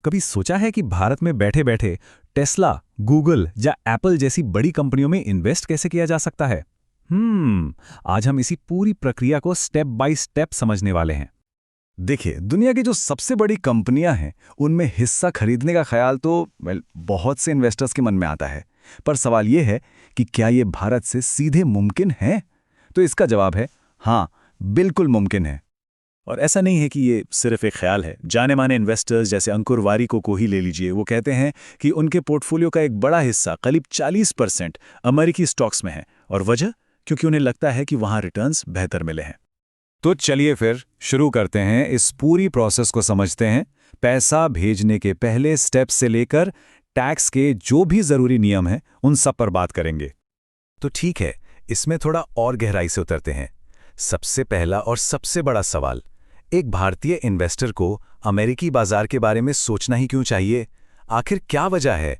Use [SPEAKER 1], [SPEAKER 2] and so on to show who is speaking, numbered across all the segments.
[SPEAKER 1] कभी सोचा है कि भारत में बैठे बैठे टेस्ला, गूगल या एप्पल जैसी बड़ी कंपनियों में इन्वेस्ट कैसे किया जा सकता है? आज हम इसी पूरी प्रक्रिया को स्टेप बाय स्टेप समझने वाले हैं।
[SPEAKER 2] देखिए, दुनिया की जो सबसे बड़ी कंपनियां हैं, उनमें हिस्सा खरीदने का ख्याल तो बहुत से इन्वेस्टर्स के मन में आता है। पर सवाल ये है कि क्या ये भारत से सीधे मुमकिन है? तो इसका जवाब है हाँ, बिल्कुल मुमकिन है।
[SPEAKER 3] और ऐसा नहीं है कि ये सिर्फ एक ख्याल है। जाने माने इन्वेस्टर्स जैसे अंकुर वारिको को ही ले लीजिए, वो कहते हैं कि उनके पोर्टफोलियो का एक बड़ा हिस्सा करीब 40% अमेरिकी स्टॉक्स में है। और वजह? क्योंकि उन्हें लगता है कि वहाँ रिटर्न्स बेहतर मिले हैं।
[SPEAKER 2] तो चलिए फिर शुरू करते हैं, इस पूरी प्रोसेस को समझते हैं। पैसा भेजने के पहले स्टेप से लेकर टैक्स के जो भी ज़रूरी नियम हैं, उन सब पर बात करेंगे।
[SPEAKER 3] तो ठीक है, इसमें थोड़ा और गहराई से उतरते हैं। सबसे पहला और सबसे बड़ा सवाल, एक भारतीय इन्वेस्टर को अमेरिकी बाजार के बारे में सोचना ही क्यों चाहिए? आखिर क्या वजह है?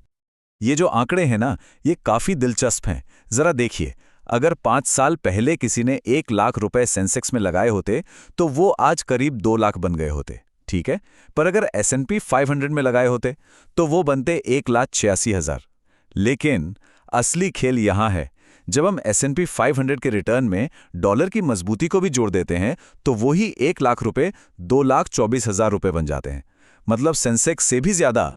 [SPEAKER 2] ये जो आंकड़े हैं ना, ये काफ़ी दिलचस्प हैं। ज़रा देखिए, अगर 5 साल पहले किसी ने 1 लाख रुपए सेंसेक्स में लगाए होते, तो वो आज करीब 2 लाख बन गए होते। ठीक है, पर अगर S&P 500 में लगाए होते, तो वो बनते 1,86,000। लेकिन असली खेल यहाँ है, जब हम S&P 500 के रिटर्न में डॉलर की मजबूती को भी जोड़ देते हैं, तो वही 1 लाख रुपए 2,24,000 रुपए बन जाते हैं। मतलब सेंसेक्स से भी ज्यादा।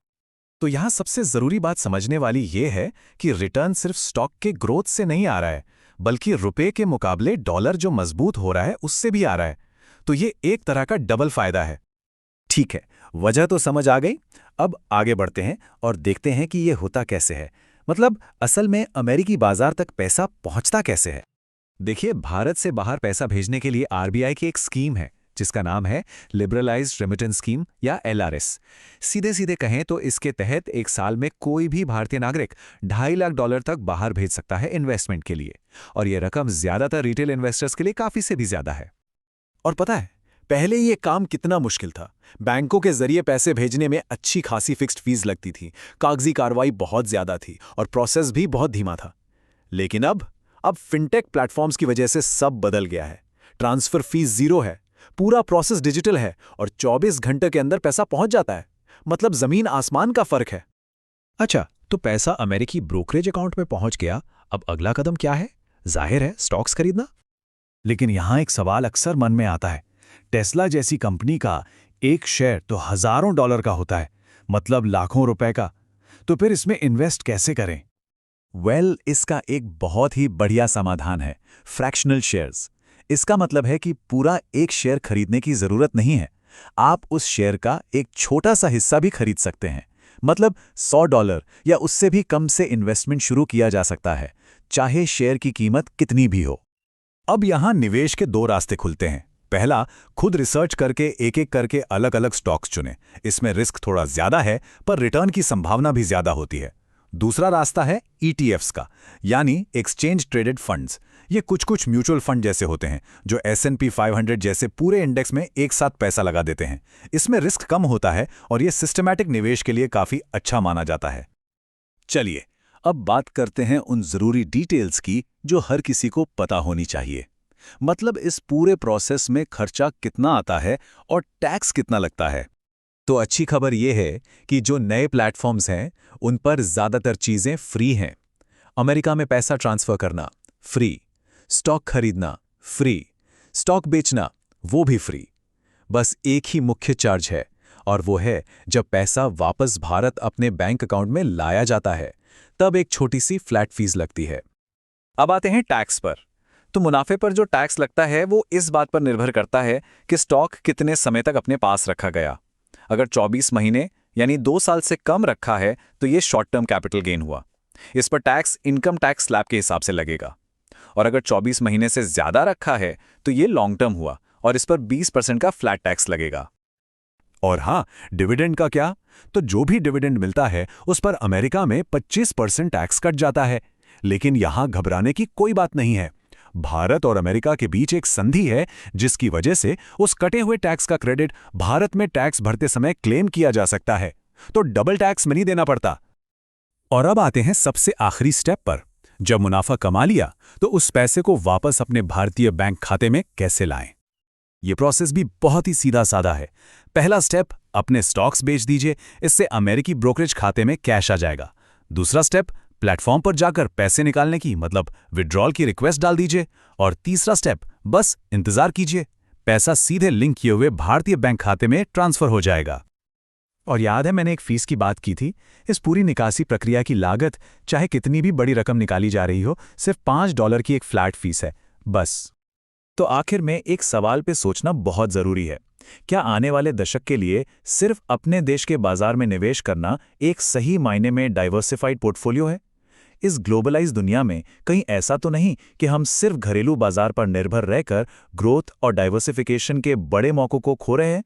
[SPEAKER 3] तो यहाँ सबसे ज़रूरी बात समझने वाली ये है कि रिटर्न सिर्फ स्टॉक के ग्रोथ से नहीं आ रहा है, बल्कि रुपए के मुकाबले डॉलर जो मजबूत हो रहा है उससे भी आ रहा है। तो ये एक तरह का डबल फायदा है।
[SPEAKER 2] ठीक है, वजह तो समझ आ गई। अब आगे बढ़ते हैं और देखते हैं कि ये होता कैसे है। मतलब असल में अमेरिकी बाजार तक पैसा पहुंचता कैसे है। देखिए, भारत से बाहर पैसा भेजने के लिए RBI की एक स्कीम है, जिसका नाम है लिबरलाइज्ड रेमिटेंस स्कीम या LRS। सीधे सीधे कहें तो इसके तहत एक साल में कोई भी भारतीय नागरिक $2.5 लाख तक बाहर भेज सकता है इन्वेस्टमेंट के लिए। और यह रकम ज्यादातर रिटेल इन्वेस्टर्स के लिए काफी से भी ज्यादा है।
[SPEAKER 3] और पता है, पहले ये काम कितना मुश्किल था। बैंकों के जरिए पैसे भेजने में अच्छी खासी फिक्स्ड फीस लगती थी, कागजी कार्रवाई बहुत ज्यादा थी और प्रोसेस भी बहुत धीमा था। लेकिन अब फिनटेक प्लेटफॉर्म्स की वजह से सब बदल गया है। ट्रांसफर फीस 0 है, पूरा प्रोसेस डिजिटल है और 24 घंटे के अंदर पैसा पहुंच जाता है। मतलब जमीन आसमान का फर्क है।
[SPEAKER 1] अच्छा, तो पैसा अमेरिकी ब्रोकरेज अकाउंट में पहुंच गया, अब अगला कदम क्या है? जाहिर है, स्टॉक्स खरीदना।
[SPEAKER 2] लेकिन यहां एक सवाल अक्सर मन में आता है। टेस्ला जैसी कंपनी का एक शेयर तो हजारों डॉलर का होता है, मतलब लाखों रुपए का। तो फिर इसमें इन्वेस्ट कैसे करें? इसका एक बहुत ही बढ़िया समाधान है, फ्रैक्शनल शेयर्स। इसका मतलब है कि पूरा एक शेयर खरीदने की जरूरत नहीं है। आप उस शेयर का एक छोटा सा हिस्सा भी खरीद सकते हैं। मतलब $100 या उससे भी कम से इन्वेस्टमेंट शुरू किया जा सकता है, चाहे शेयर की कीमत कितनी भी हो। अब यहां निवेश के 2 रास्ते खुलते हैं। पहला, खुद रिसर्च करके एक एक करके अलग अलग स्टॉक्स चुनें। इसमें रिस्क थोड़ा ज्यादा है, पर रिटर्न की संभावना भी ज्यादा होती है। दूसरा रास्ता है ETFs का, यानी एक्सचेंज ट्रेडेड फंड्स। ये कुछ म्यूचुअल फंड जैसे होते हैं, जो S&P 500 जैसे पूरे इंडेक्स में एक साथ पैसा लगा देते हैं। इसमें रिस्क कम होता है और ये सिस्टमैटिक निवेश के लिए काफी अच्छा माना जाता है। चलिए, अब बात करते हैं उन जरूरी डिटेल्स की जो हर किसी को पता होनी चाहिए। मतलब इस पूरे प्रोसेस में खर्चा कितना आता है और टैक्स कितना लगता है। तो अच्छी खबर यह है कि जो नए प्लेटफॉर्म्स हैं, उन पर ज्यादातर चीजें फ्री हैं। अमेरिका में पैसा ट्रांसफर करना फ्री, स्टॉक खरीदना फ्री, स्टॉक बेचना वो भी फ्री। बस एक ही मुख्य चार्ज है, और वो है जब पैसा वापस भारत अपने बैंक अकाउंट में लाया जाता है, तब एक छोटी सी फ्लैट फीस लगती है। अब आते हैं टैक्स पर। तो मुनाफे पर जो टैक्स लगता है वो इस बात पर निर्भर करता है कि स्टॉक कितने समय तक अपने पास रखा गया। अगर 24 महीने यानी 2 साल से कम रखा है तो ये शॉर्ट टर्म कैपिटल गेन हुआ। इस पर टैक्स इनकम टैक्स स्लैब के हिसाब से लगेगा। और अगर 24 महीने से ज्यादा रखा है तो ये लॉन्ग टर्म हुआ और इस पर 20% का फ्लैट टैक्स लगेगा। और हाँ, डिविडेंड का क्या? तो जो भी डिविडेंड मिलता है उस पर अमेरिका में 25% टैक्स कट जाता है। लेकिन यहां घबराने की कोई बात नहीं है। भारत और अमेरिका के बीच एक संधि है, जिसकी वजह से उस कटे हुए टैक्स का क्रेडिट भारत में टैक्स भरते समय क्लेम किया जा सकता है। तो डबल टैक्स में नहीं देना पड़ता। और अब आते हैं सबसे आखिरी स्टेप पर। जब मुनाफा कमा लिया तो उस पैसे को वापस अपने भारतीय बैंक खाते में कैसे लाएं?
[SPEAKER 1] ये प्रोसेस भी बहुत ही सीधा साधा है। पहला स्टेप, अपने स्टॉक्स बेच दीजिए, इससे अमेरिकी ब्रोकरेज खाते में कैश आ जाएगा। दूसरा स्टेप, प्लेटफॉर्म पर जाकर पैसे निकालने की मतलब विड्रॉल की रिक्वेस्ट डाल दीजिए। और तीसरा स्टेप, बस इंतजार कीजिए, पैसा सीधे लिंक किए हुए भारतीय बैंक खाते में ट्रांसफर हो जाएगा। और याद है मैंने एक फीस की बात की थी। इस पूरी निकासी प्रक्रिया की लागत, चाहे कितनी भी बड़ी रकम निकाली जा रही हो, सिर्फ $5 की एक फ्लैट फीस है, बस। तो आखिर में एक सवाल पे सोचना बहुत ज़रूरी है। क्या आने वाले दशक के लिए सिर्फ अपने देश के बाजार में निवेश करना एक सही मायने में डाइवर्सिफाइड पोर्टफोलियो है? इस ग्लोबलाइज दुनिया में कहीं ऐसा तो नहीं कि हम सिर्फ घरेलू बाजार पर निर्भर रहकर ग्रोथ और डाइवर्सिफिकेशन के बड़े मौकों को खो रहे हैं?